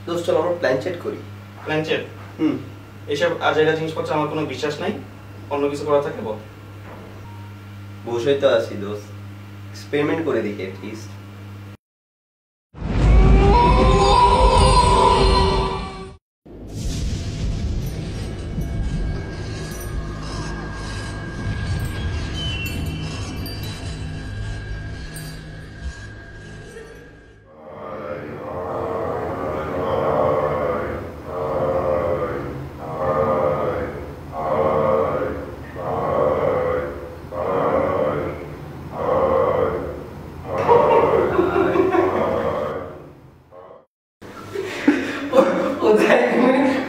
দোস্ত চল আমরা প্ল্যান চেট করি। প্ল্যান চেট? এইসব আজাইরা জিনিসপত্র আমার কোনো বিশ্বাস নাই। অন্য কিছু করা থাকে বল। বসেই তো আছি দোস্ত, এক্সপেরিমেন্ট করে দেখি অ্যাটলিস্ট।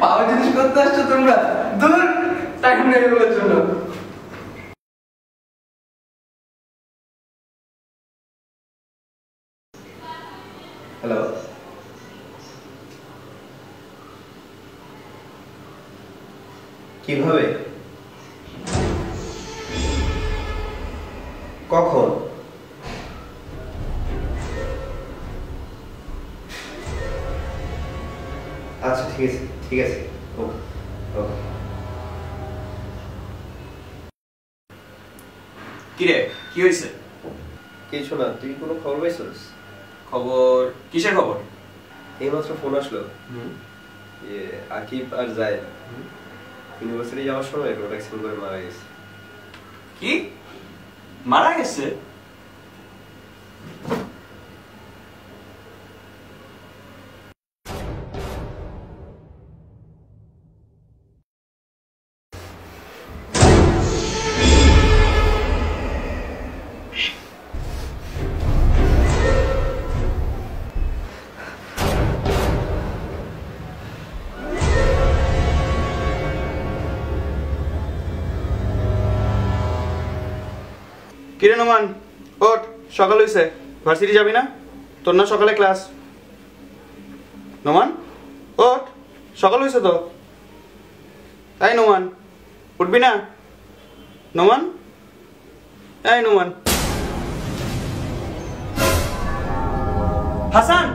পাওয়ার জিনিস করতে আসছো তোমরা, দূর টাইম নেই বলার জন্য। হ্যালো, কিভাবে, কখন? আচ্ছা ঠিক আছে ঠিক আছে, ওকে ওকে। কিরে কি হয়েছে? কিছু না, তুই কোনো খবর পাইছিস? খবর? কিসের খবর? এইমাত্র ফোন আসলো, আকিব আর জায়েদ ইউনিভার্সিটি যাওয়ার সময় রোড অ্যাক্সিডেন্ট করে মারা গেছে। কি মারা গেছে? কিরে নোমান, ওঠ, সকাল হইছে, ভার্সিটি যাবি না? তোর না সকালে ক্লাস? নোমান ওঠ, সকাল হইছে তো। এই নোমান, উঠবি না? নোমান, এই নোমান। হাসান,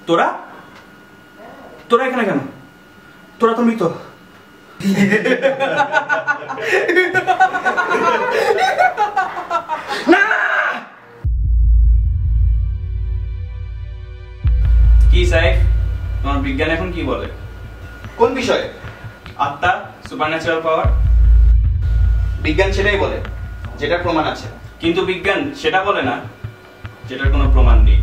তোরা তোরা এখানে কেন? তোরা তো মৃত। কি সাইফ, তোমার বিজ্ঞান এখন কি বলে? কোন বিষয়ে? আত্মা, সুপারন্যাচুরাল পাওয়ার। বিজ্ঞান সেটাই বলে যেটা প্রমাণ আছে, কিন্তু বিজ্ঞান সেটা বলে না যেটার কোনো প্রমাণ নেই।